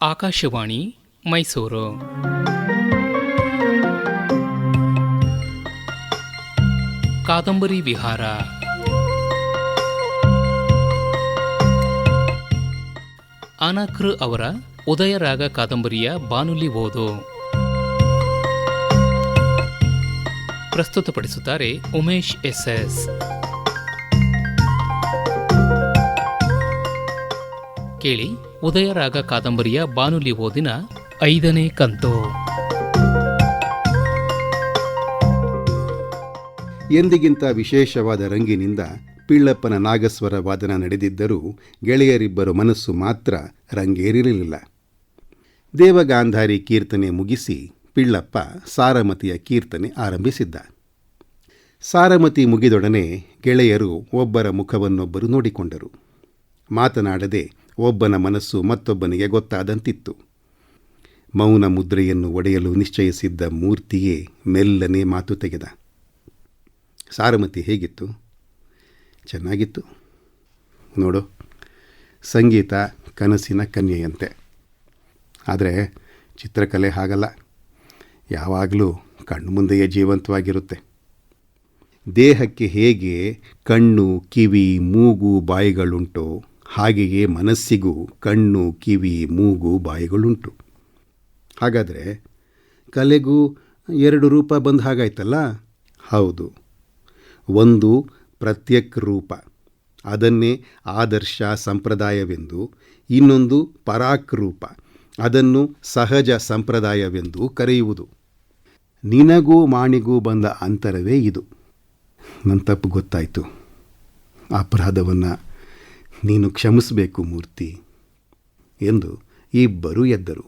ಆಕಾಶವಾಣಿ ಮೈಸೂರು. ಕಾದಂಬರಿ ವಿಹಾರ. ಅನಕೃ ಅವರ ಉದಯರಾಗ ಕಾದಂಬರಿಯ ಬಾನುಲಿ ಓದು ಪ್ರಸ್ತುತಪಡಿಸುತ್ತಾರೆ ಉಮೇಶ್ ಎಸ್. ಕೇಳಿ, ಉದಯರಾಗ ಕಾದಂಬರಿಯ ಬಾನುಲಿ ಓದಿನ 5ನೇ ಕಂತು. ಎಂದಿಗಿಂತ ವಿಶೇಷವಾದ ರಂಗಿನಿಂದ ಪಿಳ್ಳಪ್ಪನ ನಾಗಸ್ವರ ವಾದನ ನಡೆದಿದ್ದರೂ ಗೆಳೆಯರಿಬ್ಬರು ಮನಸ್ಸು ಮಾತ್ರ ರಂಗೇರಿರಲಿಲ್ಲ. ದೇವಗಾಂಧಾರಿ ಕೀರ್ತನೆ ಮುಗಿಸಿ ಪಿಳ್ಳಪ್ಪ ಸಾರಮತಿಯ ಕೀರ್ತನೆ ಆರಂಭಿಸಿದ್ದ. ಸಾರಮತಿ ಮುಗಿದೊಡನೆ ಗೆಳೆಯರು ಒಬ್ಬರ ಮುಖವನ್ನೊಬ್ಬರು ನೋಡಿಕೊಂಡರು. ಮಾತನಾಡದೆ ಒಬ್ಬನ ಮನಸ್ಸು ಮತ್ತೊಬ್ಬನಿಗೆ ಗೊತ್ತಾದಂತಿತ್ತು. ಮೌನ ಮುದ್ರೆಯನ್ನು ಒಡೆಯಲು ನಿಶ್ಚಯಿಸಿದ್ದ ಮೂರ್ತಿಯೇ ಮೆಲ್ಲನೆ ಮಾತು ತೆಗೆದ. ಸಾರಮತಿ ಹೇಗಿತ್ತು? ಚೆನ್ನಾಗಿತ್ತು. ನೋಡು, ಸಂಗೀತ ಕನಸಿನ ಕನ್ಯೆಯಂತೆ. ಆದರೆ ಚಿತ್ರಕಲೆ ಹಾಗಲ್ಲ, ಯಾವಾಗಲೂ ಕಣ್ಮುಂದೆಯೇ ಜೀವಂತವಾಗಿರುತ್ತೆ. ದೇಹಕ್ಕೆ ಹೇಗೆ ಕಣ್ಣು, ಕಿವಿ, ಮೂಗು, ಬಾಯಿಗಳುಂಟೋ ಹಾಗೆಯೇ ಮನಸ್ಸಿಗೂ ಕಣ್ಣು, ಕಿವಿ, ಮೂಗು, ಬಾಯಿಗಳುಂಟು. ಹಾಗಾದರೆ ಕಲೆಗೂ 2 ರೂಪ ಬಂದ ಹಾಗಾಯ್ತಲ್ಲ? ಹೌದು. ಒಂದು ಪ್ರತ್ಯಕ್ ರೂಪ, ಅದನ್ನೇ ಆದರ್ಶ ಸಂಪ್ರದಾಯವೆಂದು, ಇನ್ನೊಂದು ಪರಾಕ್ ರೂಪ, ಅದನ್ನು ಸಹಜ ಸಂಪ್ರದಾಯವೆಂದು ಕರೆಯುವುದು. ನಿನಗೂ ಮಾಣಿಗೂ ಬಂದ ಅಂತರವೇ ಇದು. ನನ್ನ ತಪ್ಪು ಗೊತ್ತಾಯಿತು. ಅಪರಾಧವನ್ನು ನೀನು ಕ್ಷಮಿಸಬೇಕು ಮೂರ್ತಿ ಎಂದು ಇಬ್ಬರೂ ಎದ್ದರು.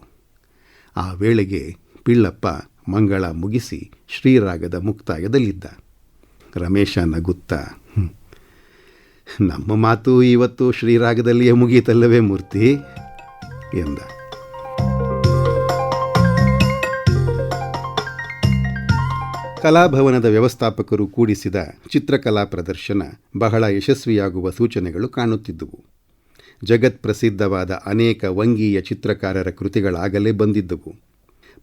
ಆ ವೇಳೆಗೆ ಪಿಳ್ಳಪ್ಪ ಮಂಗಳ ಮುಗಿಸಿ ಶ್ರೀರಾಗದ ಮುಕ್ತಾಯದಲ್ಲಿದ್ದ. ರಮೇಶ ನಗುತ್ತಾ, ನಮ್ಮ ಮಾತು ಇವತ್ತು ಶ್ರೀರಾಗದಲ್ಲಿಯೇ ಮುಗೀತಲ್ಲವೇ ಮೂರ್ತಿ ಎಂದ. ಕಲಾಭವನದ ವ್ಯವಸ್ಥಾಪಕರು ಕೂಡಿಸಿದ ಚಿತ್ರಕಲಾ ಪ್ರದರ್ಶನ ಬಹಳ ಯಶಸ್ವಿಯಾಗುವ ಸೂಚನೆಗಳು ಕಾಣುತ್ತಿದ್ದುವು. ಜಗತ್ಪ್ರಸಿದ್ಧವಾದ ಅನೇಕ ವಂಗೀಯ ಚಿತ್ರಕಾರರ ಕೃತಿಗಳಾಗಲೇ ಬಂದಿದ್ದವು.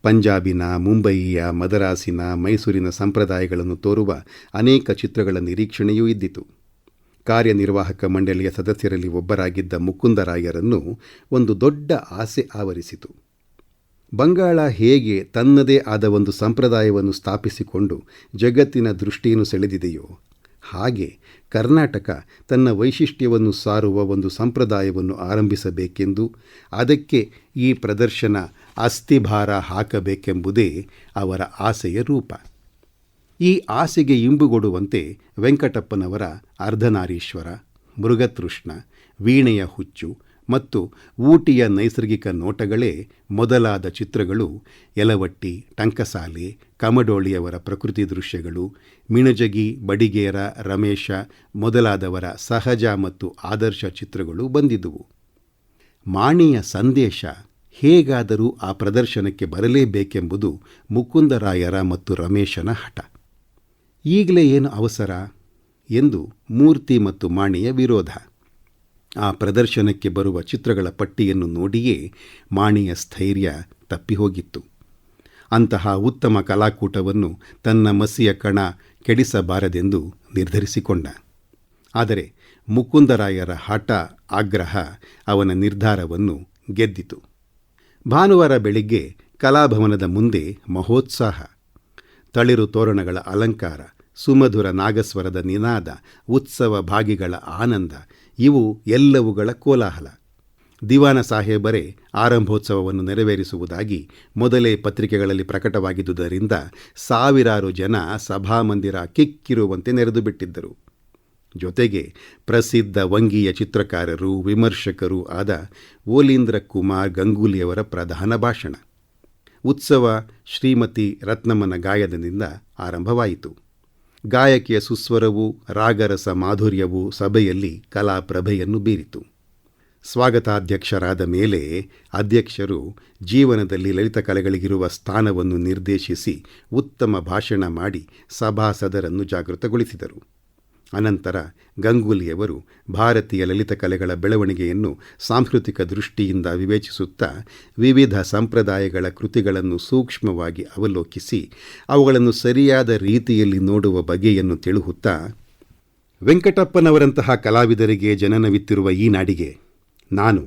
ಪಂಜಾಬಿನ, ಮುಂಬಯಿಯ, ಮದರಾಸಿನ, ಮೈಸೂರಿನ ಸಂಪ್ರದಾಯಗಳನ್ನು ತೋರುವ ಅನೇಕ ಚಿತ್ರಗಳ ನಿರೀಕ್ಷಣೆಯೂ ಇದ್ದಿತು. ಕಾರ್ಯನಿರ್ವಾಹಕ ಮಂಡಳಿಯ ಸದಸ್ಯರಲ್ಲಿ ಒಬ್ಬರಾಗಿದ್ದ ಮುಕುಂದರಾಯರನ್ನು ಒಂದು ದೊಡ್ಡ ಆಸೆ ಆವರಿಸಿತು. ಬಂಗಾಳ ಹೇಗೆ ತನ್ನದೇ ಆದ ಒಂದು ಸಂಪ್ರದಾಯವನ್ನು ಸ್ಥಾಪಿಸಿಕೊಂಡು ಜಗತ್ತಿನ ದೃಷ್ಟಿಯನ್ನು ಸೆಳೆದಿದೆಯೋ ಹಾಗೆ ಕರ್ನಾಟಕ ತನ್ನ ವೈಶಿಷ್ಟ್ಯವನ್ನು ಸಾರುವ ಒಂದು ಸಂಪ್ರದಾಯವನ್ನು ಆರಂಭಿಸಬೇಕೆಂದು, ಅದಕ್ಕೆ ಈ ಪ್ರದರ್ಶನ ಅಸ್ಥಿಭಾರ ಹಾಕಬೇಕೆಂಬುದೇ ಅವರ ಆಸೆಯ ರೂಪ. ಈ ಆಸೆಗೆ ಇಂಬುಗೊಡುವಂತೆ ವೆಂಕಟಪ್ಪನವರ ಅರ್ಧನಾರೀಶ್ವರ, ಮೃಗತೃಷ್ಣ, ವೀಣೆಯ ಹುಚ್ಚು ಮತ್ತು ಊಟಿಯ ನೈಸರ್ಗಿಕ ನೋಟಗಳೇ ಮೊದಲಾದ ಚಿತ್ರಗಳು, ಯಲವಟ್ಟಿ, ಟಂಕಸಾಲೆ, ಕಮಡೋಳಿಯವರ ಪ್ರಕೃತಿ ದೃಶ್ಯಗಳು, ಮಿಣಜಗಿ, ಬಡಿಗೇರ, ರಮೇಶ ಮೊದಲಾದವರ ಸಹಜ ಮತ್ತು ಆದರ್ಶ ಚಿತ್ರಗಳು ಬಂದಿದ್ದುವು. ಮಾಣಿಯ ಸಂದೇಶ ಹೇಗಾದರೂ ಆ ಪ್ರದರ್ಶನಕ್ಕೆ ಬರಲೇಬೇಕೆಂಬುದು ಮುಕುಂದರಾಯರ ಮತ್ತು ರಮೇಶನ ಹಠ. ಈಗಲೇ ಏನು ಅವಸರ ಎಂದು ಮೂರ್ತಿ ಮತ್ತು ಮಾಣಿಯ ವಿರೋಧ. ಆ ಪ್ರದರ್ಶನಕ್ಕೆ ಬರುವ ಚಿತ್ರಗಳ ಪಟ್ಟಿಯನ್ನು ನೋಡಿಯೇ ಮಾಣಿಯ ಸ್ಥೈರ್ಯ ತಪ್ಪಿಹೋಗಿತ್ತು. ಅಂತಹ ಉತ್ತಮ ಕಲಾಕೂಟವನ್ನು ತನ್ನ ಮಸಿಯ ಕಣ ಕೆಡಿಸಬಾರದೆಂದು ನಿರ್ಧರಿಸಿಕೊಂಡ. ಆದರೆ ಮುಕುಂದರಾಯರ ಹಠ, ಆಗ್ರಹ ಅವನ ನಿರ್ಧಾರವನ್ನು ಗೆದ್ದಿತು. ಭಾನುವಾರ ಬೆಳಿಗ್ಗೆ ಕಲಾಭವನದ ಮುಂದೆ ಮಹೋತ್ಸಾಹ. ತಳಿರು ತೋರಣಗಳ ಅಲಂಕಾರ, ಸುಮಧುರ ನಾಗಸ್ವರದ ನಿನಾದ, ಉತ್ಸವ ಭಾಗಿಗಳ ಆನಂದ, ಇವು ಎಲ್ಲವುಗಳ ಕೋಲಾಹಲ. ದಿವಾನ ಸಾಹೇಬರೇ ಆರಂಭೋತ್ಸವವನ್ನು ನೆರವೇರಿಸುವುದಾಗಿ ಮೊದಲೇ ಪತ್ರಿಕೆಗಳಲ್ಲಿ ಪ್ರಕಟವಾಗಿದ್ದುದರಿಂದ ಸಾವಿರಾರು ಜನ ಸಭಾಮಂದಿರ ಕಿಕ್ಕಿರುವಂತೆ ನೆರೆದು ಬಿಟ್ಟಿದ್ದರು. ಜೊತೆಗೆ ಪ್ರಸಿದ್ಧ ವಂಗೀಯ ಚಿತ್ರಕಾರರು, ವಿಮರ್ಶಕರೂ ಆದ ಓಲೀಂದ್ರ ಕುಮಾರ್ ಗಂಗೂಲಿಯವರ ಪ್ರಧಾನ ಭಾಷಣ. ಉತ್ಸವ ಶ್ರೀಮತಿ ರತ್ನಮ್ಮನ ಗಾಯನದಿಂದ ಆರಂಭವಾಯಿತು. ಗಾಯಕಿಯ ಸುಸ್ವರವೂ ರಾಗರಸ ಮಾಧುರ್ಯವೂ ಸಭೆಯಲ್ಲಿ ಕಲಾಪ್ರಭೆಯನ್ನು ಬೀರಿತು. ಸ್ವಾಗತಾಧ್ಯಕ್ಷರಾದ ಮೇಲೆ ಅಧ್ಯಕ್ಷರು ಜೀವನದಲ್ಲಿ ಲಲಿತ ಕಲೆಗಳಿಗಿರುವ ಸ್ಥಾನವನ್ನು ನಿರ್ದೇಶಿಸಿ ಉತ್ತಮ ಭಾಷಣ ಮಾಡಿ ಸಭಾಸದರನ್ನು ಜಾಗೃತಗೊಳಿಸಿದರು. ಅನಂತರ ಗಂಗೂಲಿಯವರು ಭಾರತೀಯ ಲಲಿತ ಕಲೆಗಳ ಬೆಳವಣಿಗೆಯನ್ನು ಸಾಂಸ್ಕೃತಿಕ ದೃಷ್ಟಿಯಿಂದ ವಿವೇಚಿಸುತ್ತಾ ವಿವಿಧ ಸಂಪ್ರದಾಯಗಳ ಕೃತಿಗಳನ್ನು ಸೂಕ್ಷ್ಮವಾಗಿ ಅವಲೋಕಿಸಿ ಅವುಗಳನ್ನು ಸರಿಯಾದ ರೀತಿಯಲ್ಲಿ ನೋಡುವ ಬಗೆಯನ್ನು ತಿಳುಹುತ್ತಾ, ವೆಂಕಟಪ್ಪನವರಂತಹ ಕಲಾವಿದರಿಗೆ ಜನನವಿತ್ತಿರುವ ಈ ನಾಡಿಗೆ ನಾನು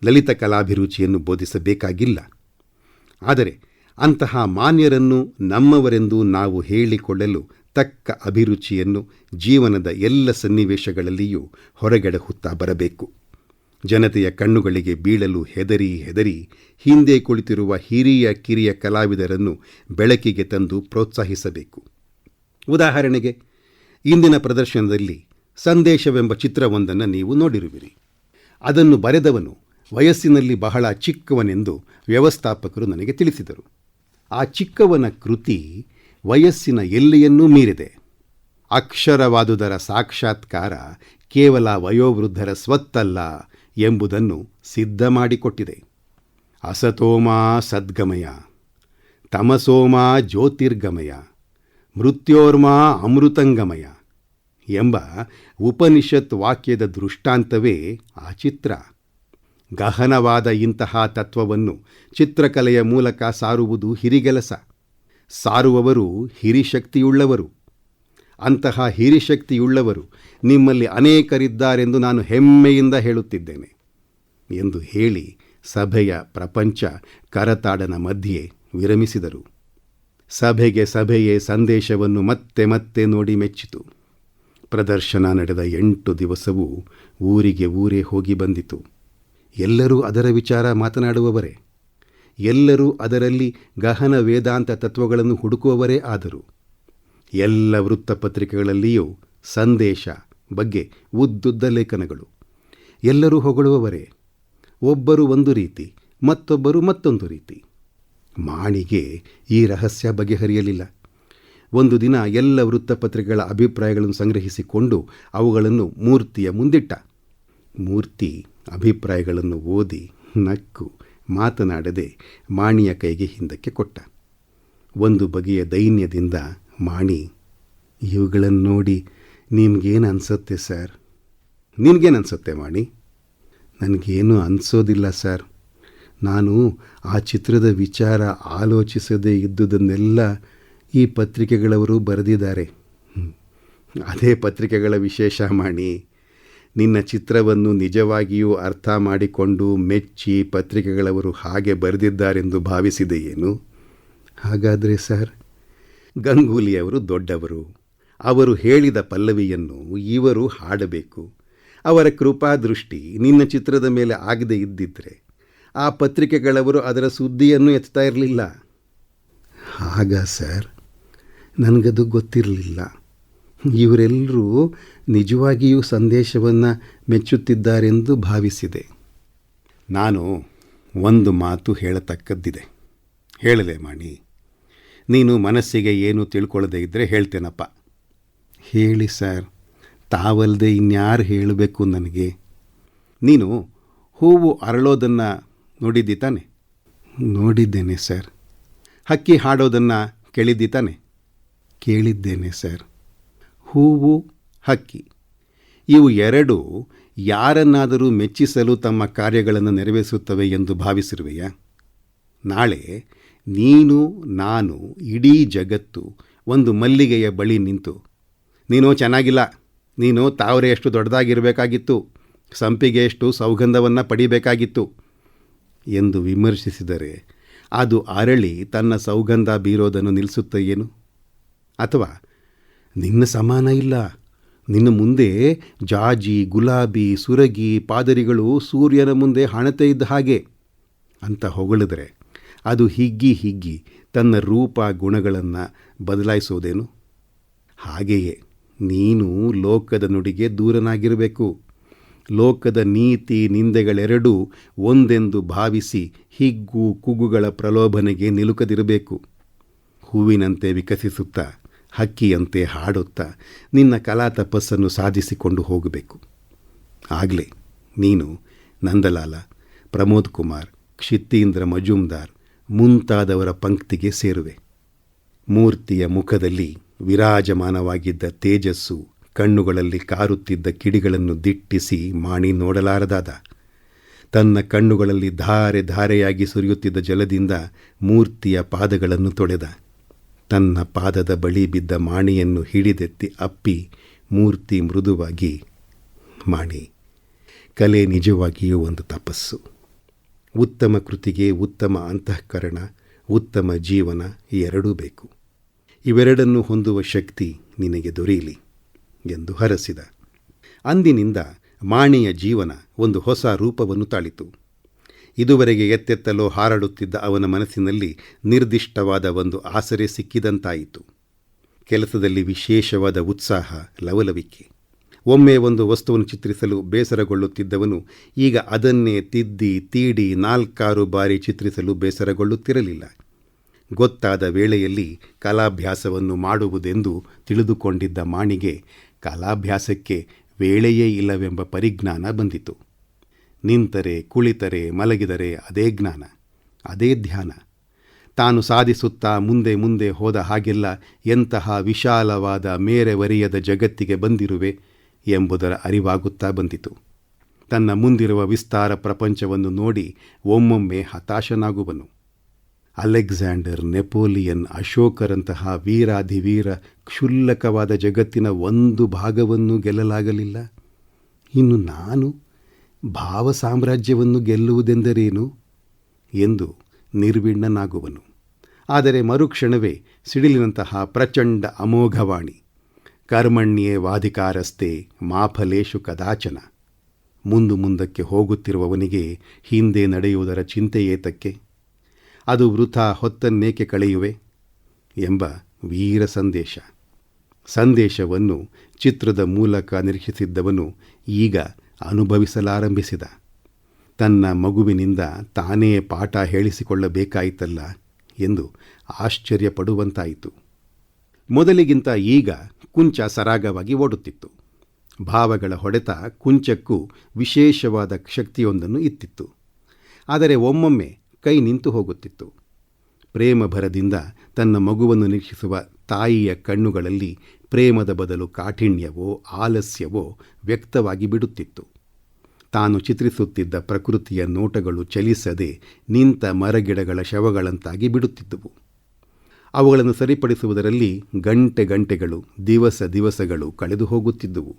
ಲಲಿತ ಕಲಾಭಿರುಚಿಯನ್ನು ಬೋಧಿಸಬೇಕಾಗಿಲ್ಲ. ಆದರೆ ಅಂತಹ ಮಾನ್ಯರನ್ನು ನಮ್ಮವರೆಂದು ನಾವು ಹೇಳಿಕೊಳ್ಳಲು ತಕ್ಕ ಅಭಿರುಚಿಯನ್ನು ಜೀವನದ ಎಲ್ಲ ಸನ್ನಿವೇಶಗಳಲ್ಲಿಯೂ ಹೊರಗೆಡಹುತ್ತಾ ಬರಬೇಕು. ಜನತೆಯ ಕಣ್ಣುಗಳಿಗೆ ಬೀಳಲು ಹೆದರಿ ಹಿಂದೆ ಕುಳಿತಿರುವ ಹಿರಿಯ ಕಿರಿಯ ಕಲಾವಿದರನ್ನು ಬೆಳಕಿಗೆ ತಂದು ಪ್ರೋತ್ಸಾಹಿಸಬೇಕು. ಉದಾಹರಣೆಗೆ, ಇಂದಿನ ಪ್ರದರ್ಶನದಲ್ಲಿ ಸಂದೇಶವೆಂಬ ಚಿತ್ರವೊಂದನ್ನು ನೀವು ನೋಡಿರುವಿರಿ. ಅದನ್ನು ಬರೆದವನು ವಯಸ್ಸಿನಲ್ಲಿ ಬಹಳ ಚಿಕ್ಕವನೆಂದು ವ್ಯವಸ್ಥಾಪಕರು ನನಗೆ ತಿಳಿಸಿದರು. ಆ ಚಿಕ್ಕವನ ಕೃತಿ ವಯಸ್ಸಿನ ಎಲ್ಲೆಯನ್ನೂ ಮೀರಿದೆ. ಅಕ್ಷರವಾದುದರ ಸಾಕ್ಷಾತ್ಕಾರ ಕೇವಲ ವಯೋವೃದ್ಧರ ಸ್ವತ್ತಲ್ಲ ಎಂಬುದನ್ನು ಸಿದ್ಧ ಮಾಡಿಕೊಟ್ಟಿದೆ. ಅಸತೋಮಾ ಸದ್ಗಮಯ, ತಮಸೋಮಾ ಜ್ಯೋತಿರ್ಗಮಯ, ಮೃತ್ಯೋರ್ಮಾ ಅಮೃತಂಗಮಯ ಎಂಬ ಉಪನಿಷತ್ ವಾಕ್ಯದ ದೃಷ್ಟಾಂತವೇ ಆ ಚಿತ್ರ. ಗಹನವಾದ ಇಂತಹ ತತ್ವವನ್ನು ಚಿತ್ರಕಲೆಯ ಮೂಲಕ ಸಾರುವುದು ಹಿರಿಗೆಲಸ. ಸಾರುವವರು ಹಿರಿಶಕ್ತಿಯುಳ್ಳವರು. ಅಂತಹ ಹಿರಿಶಕ್ತಿಯುಳ್ಳವರು ನಿಮ್ಮಲ್ಲಿ ಅನೇಕರಿದ್ದಾರೆಂದು ನಾನು ಹೆಮ್ಮೆಯಿಂದ ಹೇಳುತ್ತಿದ್ದೇನೆ ಎಂದು ಹೇಳಿ ಸಭೆಯ ಪ್ರಪಂಚ ಕರತಾಡನ ಮಧ್ಯೆ ವಿರಮಿಸಿದರು. ಸಭೆಯೇ ಸಂದೇಶವನ್ನು ಮತ್ತೆ ಮತ್ತೆ ನೋಡಿ ಮೆಚ್ಚಿತು. ಪ್ರದರ್ಶನ ನಡೆದ 8 ದಿವಸವೂ ಊರೇ ಹೋಗಿ ಬಂದಿತು. ಎಲ್ಲರೂ ಅದರ ವಿಚಾರ ಮಾತನಾಡುವವರೇ. ಎಲ್ಲರೂ ಅದರಲ್ಲಿ ಗಹನ ವೇದಾಂತ ತತ್ವಗಳನ್ನು ಹುಡುಕುವವರೇ ಆದರು. ಎಲ್ಲ ವೃತ್ತಪತ್ರಿಕೆಗಳಲ್ಲಿಯೂ ಸಂದೇಶ ಬಗ್ಗೆ ಉದ್ದುದ್ದ ಲೇಖನಗಳು. ಎಲ್ಲರೂ ಹೊಗಳುವವರೇ. ಒಬ್ಬರು ಒಂದು ರೀತಿ, ಮತ್ತೊಬ್ಬರು ಮತ್ತೊಂದು ರೀತಿ. ಮಾಣಿಗೆ ಈ ರಹಸ್ಯ ಬಗೆಹರಿಯಲಿಲ್ಲ. ಒಂದು ದಿನ ಎಲ್ಲ ವೃತ್ತಪತ್ರಿಕೆಗಳ ಅಭಿಪ್ರಾಯಗಳನ್ನು ಸಂಗ್ರಹಿಸಿಕೊಂಡು ಅವುಗಳನ್ನು ಮೂರ್ತಿಯ ಮುಂದಿಟ್ಟ. ಮೂರ್ತಿ ಅಭಿಪ್ರಾಯಗಳನ್ನು ಓದಿ ನಕ್ಕು ಮಾತನಾಡದೆ ಮಾಣಿಯ ಕೈಗೆ ಹಿಂದಕ್ಕೆ ಕೊಟ್ಟ. ಒಂದು ಬಗೆಯ ದೈನ್ಯದಿಂದ ಮಾಣಿ, ಇವುಗಳನ್ನು ನೋಡಿ ನಿಮಗೇನು ಅನಿಸುತ್ತೆ ಸರ್? ನಿನಗೇನು ಅನಿಸುತ್ತೆ ಮಾಣಿ? ನನಗೇನು ಅನಿಸೋದಿಲ್ಲ ಸರ್. ನಾನು ಆ ಚಿತ್ರದ ವಿಚಾರ ಆಲೋಚಿಸದೇ ಇದ್ದುದನ್ನೆಲ್ಲ ಈ ಪತ್ರಿಕೆಗಳವರು ಬರೆದಿದ್ದಾರೆ. ಅದೇ ಪತ್ರಿಕೆಗಳ ವಿಶೇಷ ಮಾಣಿ. ನಿನ್ನ ಚಿತ್ರವನ್ನು ನಿಜವಾಗಿಯೂ ಅರ್ಥ ಮಾಡಿಕೊಂಡು ಮೆಚ್ಚಿ ಪತ್ರಿಕೆಗಳವರು ಹಾಗೆ ಬರೆದಿದ್ದಾರೆಂದು ಭಾವಿಸಿದೆಯೇನು? ಹಾಗಾದರೆ ಸರ್, ಗಂಗೂಲಿಯವರು ದೊಡ್ಡವರು. ಅವರು ಹೇಳಿದ ಪಲ್ಲವಿಯನ್ನು ಇವರು ಹಾಡಬೇಕು. ಅವರ ಕೃಪಾದೃಷ್ಟಿ ನಿನ್ನ ಚಿತ್ರದ ಮೇಲೆ ಆಗದೇ ಇದ್ದಿದ್ದರೆ ಆ ಪತ್ರಿಕೆಗಳವರು ಅದರ ಸುದ್ದಿಯನ್ನು ಎತ್ತಾ ಇರಲಿಲ್ಲ. ಹಾಗ ಸರ್, ನನಗದು ಗೊತ್ತಿರಲಿಲ್ಲ. ಇವರೆಲ್ಲರೂ ನಿಜವಾಗಿಯೂ ಸಂದೇಶವನ್ನು ಮೆಚ್ಚುತ್ತಿದ್ದಾರೆಂದು ಭಾವಿಸಿದೆ. ನಾನು ಒಂದು ಮಾತು ಹೇಳತಕ್ಕದ್ದಿದೆ. ಹೇಳಲೆ ಮಾಣಿ? ನೀನು ಮನಸ್ಸಿಗೆ ಏನು ತಿಳ್ಕೊಳ್ಳದೆ ಇದ್ದರೆ ಹೇಳ್ತೇನಪ್ಪ. ಹೇಳಿ ಸರ್, ತಾವಲ್ಲದೆ ಇನ್ಯಾರು ಹೇಳಬೇಕು ನನಗೆ? ನೀನು ಹೂವು ಅರಳೋದನ್ನು ನೋಡಿದ್ದಿ ತಾನೆ? ನೋಡಿದ್ದೇನೆ ಸರ್. ಹಕ್ಕಿ ಹಾಡೋದನ್ನು ಕೇಳಿದ್ದಿ ತಾನೆ? ಕೇಳಿದ್ದೇನೆ ಸರ್. ಹೂವು, ಹಕ್ಕಿ ಇವು ಎರಡೂ ಯಾರನ್ನಾದರೂ ಮೆಚ್ಚಿಸಲು ತಮ್ಮ ಕಾರ್ಯಗಳನ್ನು ನೆರವೇರಿಸುತ್ತವೆ ಎಂದು ಭಾವಿಸಿರುವೆಯಾ? ನಾಳೆ ನೀನು, ನಾನು, ಇಡೀ ಜಗತ್ತು ಒಂದು ಮಲ್ಲಿಗೆಯ ಬಳಿ ನಿಂತು, ನೀನು ಚೆನ್ನಾಗಿಲ್ಲ, ನೀನು ತಾವರೆಯಷ್ಟು ದೊಡ್ಡದಾಗಿರಬೇಕಾಗಿತ್ತು, ಸಂಪಿಗೆಯಷ್ಟು ಸೌಗಂಧವನ್ನು ಪಡಿಬೇಕಾಗಿತ್ತು ಎಂದು ವಿಮರ್ಶಿಸಿದರೆ ಅದು ಅರಳಿ ತನ್ನ ಸೌಗಂಧ ಬೀರೋದನ್ನು ನಿಲ್ಲಿಸುತ್ತೆಯೇನು? ಅಥವಾ ನಿನ್ನ ಸಮಾನ ಇಲ್ಲ, ನಿನ್ನ ಮುಂದೆ ಜಾಜಿ, ಗುಲಾಬಿ, ಸುರಗಿ, ಪಾದರಿಗಳು ಸೂರ್ಯನ ಮುಂದೆ ಹಣತೆ ಇದ್ದ ಹಾಗೆ ಅಂತ ಹೊಗಳಿದ್ರೆ ಅದು ಹಿಗ್ಗಿ ತನ್ನ ರೂಪ ಗುಣಗಳನ್ನು ಬದಲಾಯಿಸೋದೇನು? ಹಾಗೆಯೇ ನೀನು ಲೋಕದ ನುಡಿಗೆ ದೂರನಾಗಿರಬೇಕು. ಲೋಕದ ನೀತಿ ನಿಂದೆಗಳೆರಡೂ ಒಂದೆಂದು ಭಾವಿಸಿ ಹಿಗ್ಗು ಕುಗ್ಗುಗಳ ಪ್ರಲೋಭನೆಗೆ ನಿಲುಕದಿರಬೇಕು. ಹೂವಿನಂತೆ ವಿಕಸಿಸುತ್ತಾ, ಹಕ್ಕಿಯಂತೆ ಹಾಡುತ್ತಾ ನಿನ್ನ ಕಲಾ ತಪಸ್ಸನ್ನು ಸಾಧಿಸಿಕೊಂಡು ಹೋಗಬೇಕು. ಆಗಲೇ ನೀನು ನಂದಲಾಲ, ಪ್ರಮೋದ್ ಕುಮಾರ್, ಕ್ಷಿತೀಂದ್ರ ಮಜುಮ್ದಾರ್ ಮುಂತಾದವರ ಪಂಕ್ತಿಗೆ ಸೇರುವೆ. ಮೂರ್ತಿಯ ಮುಖದಲ್ಲಿ ವಿರಾಜಮಾನವಾಗಿದ್ದ ತೇಜಸ್ಸು, ಕಣ್ಣುಗಳಲ್ಲಿ ಕಾರುತ್ತಿದ್ದ ಕಿಡಿಗಳನ್ನು ದಿಟ್ಟಿಸಿ ಮಾಣಿ ನೋಡಲಾರದಾದ. ತನ್ನ ಕಣ್ಣುಗಳಲ್ಲಿ ಧಾರೆ ಧಾರೆಯಾಗಿ ಸುರಿಯುತ್ತಿದ್ದ ಜಲದಿಂದ ಮೂರ್ತಿಯ ಪಾದಗಳನ್ನು ತೊಳೆದ. ತನ್ನ ಪಾದದ ಬಳಿ ಬಿದ್ದ ಮಾಣಿಯನ್ನು ಹಿಡಿದೆತ್ತಿ ಅಪ್ಪಿ ಮೂರ್ತಿ ಮೃದುವಾಗಿ, ಮಾಣಿ, ಕಲೆ ನಿಜವಾಗಿಯೂ ಒಂದು ತಪಸ್ಸು. ಉತ್ತಮ ಕೃತಿಗೆ ಉತ್ತಮ ಅಂತಃಕರಣ, ಉತ್ತಮ ಜೀವನ ಎರಡೂ ಬೇಕು. ಇವೆರಡನ್ನು ಹೊಂದುವ ಶಕ್ತಿ ನಿನಗೆ ದೊರೆಯಲಿ ಎಂದು ಹರಸಿದ. ಅಂದಿನಿಂದ ಮಾಣಿಯ ಜೀವನ ಒಂದು ಹೊಸ ರೂಪವನ್ನು ತಾಳಿತು. ಇದುವರೆಗೆ ಎತ್ತೆತ್ತಲೋ ಹಾರಾಡುತ್ತಿದ್ದ ಅವನ ಮನಸ್ಸಿನಲ್ಲಿ ನಿರ್ದಿಷ್ಟವಾದ ಒಂದು ಆಸರೆ ಸಿಕ್ಕಿದಂತಾಯಿತು. ಕೆಲಸದಲ್ಲಿ ವಿಶೇಷವಾದ ಉತ್ಸಾಹ, ಲವಲವಿಕೆ. ಒಮ್ಮೆ ಒಂದು ವಸ್ತುವನ್ನು ಚಿತ್ರಿಸಲು ಬೇಸರಗೊಳ್ಳುತ್ತಿದ್ದವನು ಈಗ ಅದನ್ನೇ ತಿದ್ದಿ ತೀಡಿ 4-6 ಬಾರಿ ಚಿತ್ರಿಸಲು ಬೇಸರಗೊಳ್ಳುತ್ತಿರಲಿಲ್ಲ. ಗೊತ್ತಾದ ವೇಳೆಯಲ್ಲಿ ಕಲಾಭ್ಯಾಸವನ್ನು ಮಾಡುವುದೆಂದು ತಿಳಿದುಕೊಂಡಿದ್ದ ಮಾಣಿಗೆ ಕಲಾಭ್ಯಾಸಕ್ಕೆ ವೇಳೆಯೇ ಇಲ್ಲವೆಂಬ ಪರಿಜ್ಞಾನ ಬಂದಿತು. ನಿಂತರೆ, ಕುಳಿತರೆ, ಮಲಗಿದರೆ ಅದೇ ಜ್ಞಾನ, ಅದೇ ಧ್ಯಾನ. ತಾನು ಸಾಧಿಸುತ್ತಾ ಮುಂದೆ ಮುಂದೆ ಹೋದ ಹಾಗೆಲ್ಲ ಎಂತಹ ವಿಶಾಲವಾದ ಮೇರೆವರಿಯದ ಜಗತ್ತಿಗೆ ಬಂದಿರುವೆ ಎಂಬುದರ ಅರಿವಾಗುತ್ತಾ ಬಂದಿತು. ತನ್ನ ಮುಂದಿರುವ ವಿಸ್ತಾರ ಪ್ರಪಂಚವನ್ನು ನೋಡಿ ಒಮ್ಮೊಮ್ಮೆ ಹತಾಶನಾಗುವನು. ಅಲೆಕ್ಸಾಂಡರ್, ನೆಪೋಲಿಯನ್, ಅಶೋಕರಂತಹ ವೀರಾಧಿವೀರ ಕ್ಷುಲ್ಲಕವಾದ ಜಗತ್ತಿನ ಒಂದು ಭಾಗವನ್ನು ಗೆಲ್ಲಲಾಗಲಿಲ್ಲ. ಇನ್ನು ನಾನು ಭಾವ ಸಾಮ್ರಾಜ್ಯವನ್ನು ಗೆಲ್ಲುವುದೆಂದರೇನು ಎಂದು ನಿರ್ವಿಣ್ಣನಾಗುವನು. ಆದರೆ ಮರುಕ್ಷಣವೇ ಸಿಡಿಲಿನಂತಹ ಪ್ರಚಂಡ ಅಮೋಘವಾಣಿ, ಕರ್ಮಣ್ಯೇ ವಾಧಿಕಾರಸ್ತೆ ಮಾ ಫಲೇಷು ಕದಾಚನ. ಮುಂದಕ್ಕೆ ಹೋಗುತ್ತಿರುವವನಿಗೆ ಹಿಂದೆ ನಡೆಯುವುದರ ಚಿಂತೆಯೇತಕ್ಕೆ, ಅದು ವೃಥಾ ಹೊತ್ತನ್ನೇಕೆ ಕಳೆಯುವೆ ಎಂಬ ವೀರ ಸಂದೇಶವನ್ನು ಚಿತ್ರದ ಮೂಲಕ ನಿರೀಕ್ಷಿಸಿದ್ದವನು ಈಗ ಅನುಭವಿಸಲಾರಂಭಿಸಿದ. ತನ್ನ ಮಗುವಿನಿಂದ ತಾನೇ ಪಾಠ ಹೇಳಿಸಿಕೊಳ್ಳಬೇಕಾಯಿತಲ್ಲ ಎಂದು ಆಶ್ಚರ್ಯಪಡುವಂತಾಯಿತು. ಮೊದಲಿಗಿಂತ ಈಗ ಕುಂಚ ಸರಾಗವಾಗಿ ಓಡುತ್ತಿತ್ತು. ಭಾವಗಳ ಹೊಡೆತ ಕುಂಚಕ್ಕೂ ವಿಶೇಷವಾದ ಶಕ್ತಿಯೊಂದನ್ನು ಇತ್ತಿತ್ತು. ಆದರೆ ಒಮ್ಮೊಮ್ಮೆ ಕೈ ನಿಂತು ಹೋಗುತ್ತಿತ್ತು. ಪ್ರೇಮ ಭರದಿಂದ ತನ್ನ ಮಗುವನ್ನು ನಿರೀಕ್ಷಿಸುವ ತಾಯಿಯ ಕಣ್ಣುಗಳಲ್ಲಿ ಪ್ರೇಮದ ಬದಲು ಕಾಠಿಣ್ಯವೋ ಆಲಸ್ಯವೋ ವ್ಯಕ್ತವಾಗಿ ಬಿಡುತ್ತಿತ್ತು. ತಾನು ಚಿತ್ರಿಸುತ್ತಿದ್ದ ಪ್ರಕೃತಿಯ ನೋಟಗಳು ಚಲಿಸದೆ ನಿಂತ ಮರಗಿಡಗಳ ಶವಗಳಂತಾಗಿ ಬಿಡುತ್ತಿದ್ದುವು. ಅವುಗಳನ್ನು ಸರಿಪಡಿಸುವುದರಲ್ಲಿ ಗಂಟೆಗಳು, ದಿವಸಗಳು ಕಳೆದು ಹೋಗುತ್ತಿದ್ದುವು.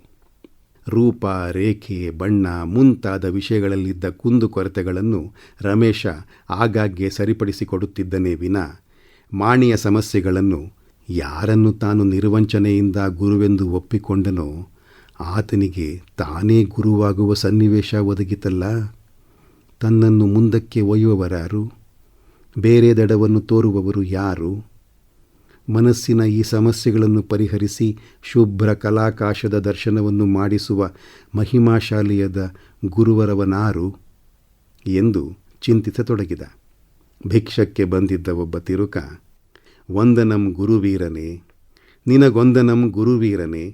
ರೂಪ, ರೇಖೆ, ಬಣ್ಣ ಮುಂತಾದ ವಿಷಯಗಳಲ್ಲಿದ್ದ ಕುಂದುಕೊರತೆಗಳನ್ನು ರಮೇಶ ಆಗಾಗ್ಗೆ ಸರಿಪಡಿಸಿಕೊಡುತ್ತಿದ್ದನೇ ವಿನ ಮಾಣಿಯ ಸಮಸ್ಯೆಗಳನ್ನು ಯಾರನ್ನು ತಾನು ನಿರ್ವಂಚನೆಯಿಂದ ಗುರುವೆಂದು ಒಪ್ಪಿಕೊಂಡನೋ ಆತನಿಗೆ ತಾನೇ ಗುರುವಾಗುವ ಸನ್ನಿವೇಶ ಒದಗಿತಲ್ಲ. ತನ್ನನ್ನು ಮುಂದಕ್ಕೆ ಒಯ್ಯುವವರಾರು? ಬೇರೆ ದಡವನ್ನು ತೋರುವವರು ಯಾರು? ಮನಸ್ಸಿನ ಈ ಸಮಸ್ಯೆಗಳನ್ನು ಪರಿಹರಿಸಿ ಶುಭ್ರ ಕಲಾಕಾಶದ ದರ್ಶನವನ್ನು ಮಾಡಿಸುವ ಮಹಿಮಾಶಾಲಿಯದ ಗುರುವರವನಾರು ಎಂದು ಚಿಂತಿಸತೊಡಗಿದ. ಭಿಕ್ಷಕ್ಕೆ ಬಂದಿದ್ದ ಒಬ್ಬ ತಿರುಕ, ವಂದನಂ ಗುರುವೀರನೇ, ನಿನಗೊಂದನಂ ಗುರುವೀರನೇ,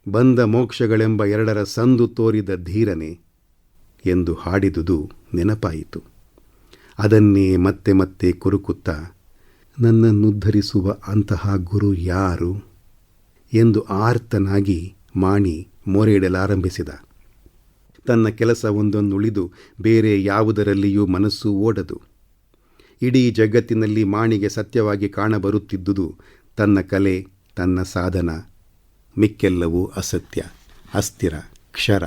ಬಂದ ಮೋಕ್ಷಗಳೆಂಬ 2 ಸಂದು ತೋರಿದ ಧೀರನೇ ಎಂದು ಹಾಡಿದುದು ನೆನಪಾಯಿತು. ಅದನ್ನೇ ಮತ್ತೆ ಮತ್ತೆ ಕುರುಕುತ್ತಾ, ನನ್ನನ್ನುದ್ಧರಿಸುವ ಅಂತಹ ಗುರು ಯಾರು ಎಂದು ಆರ್ತನಾಗಿ ಮಾಣಿ ಮೊರೆಯಿಡಲಾರಂಭಿಸಿದ. ತನ್ನ ಕೆಲಸ ಒಂದೊಂದುಳಿದು ಬೇರೆ ಯಾವುದರಲ್ಲಿಯೂ ಮನಸ್ಸು ಓಡದು. ಇಡೀ ಜಗತ್ತಿನಲ್ಲಿ ಮಾಣಿಗೆ ಸತ್ಯವಾಗಿ ಕಾಣಬರುತ್ತಿದ್ದುದು ತನ್ನ ಕಲೆ, ತನ್ನ ಸಾಧನ. ಮಿಕ್ಕೆಲ್ಲವೂ ಅಸತ್ಯ, ಅಸ್ಥಿರ, ಕ್ಷರ,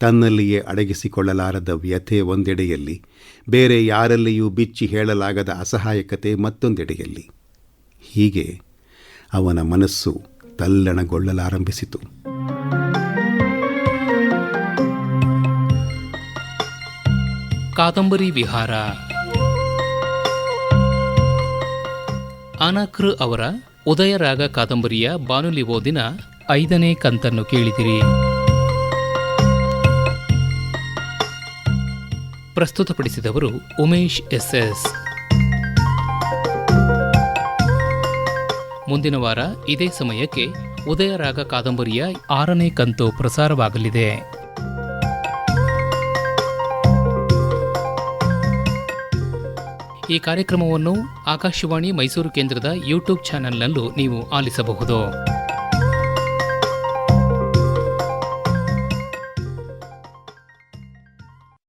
ತನ್ನಲ್ಲಿಯೇ ಅಡಗಿಸಿಕೊಳ್ಳಲಾರದ ವ್ಯಥೆ ಒಂದೆಡೆಯಲ್ಲಿ, ಬೇರೆ ಯಾರಲ್ಲಿಯೂ ಬಿಚ್ಚಿ ಹೇಳಲಾಗದ ಅಸಹಾಯಕತೆ ಮತ್ತೊಂದೆಡೆಯಲ್ಲಿ. ಹೀಗೆ ಅವನ ಮನಸ್ಸು ತಲ್ಲಣಗೊಳ್ಳಲಾರಂಭಿಸಿತು. ಕಾದಂಬರಿ ವಿಹಾರ. ಅನಕೃ ಅವರ ಉದಯರಾಗ ಕಾದಂಬರಿಯ ಬಾನುಲಿ ಓದಿನ 5ನೇ ಕಂತನ್ನು ಕೇಳಿದಿರಿ. ಪ್ರಸ್ತುತಪಡಿಸಿದವರು ಉಮೇಶ್ ಎಸ್. ಮುಂದಿನ ವಾರ ಇದೇ ಸಮಯಕ್ಕೆ ಉದಯರಾಗ ಕಾದಂಬರಿಯ 6ನೇ ಕಂತು ಪ್ರಸಾರವಾಗಲಿದೆ. ಈ ಕಾರ್ಯಕ್ರಮವನ್ನು ಆಕಾಶವಾಣಿ ಮೈಸೂರು ಕೇಂದ್ರದ ಯೂಟ್ಯೂಬ್ ಚಾನೆಲ್ನಲ್ಲೂ ನೀವು ಆಲಿಸಬಹುದು.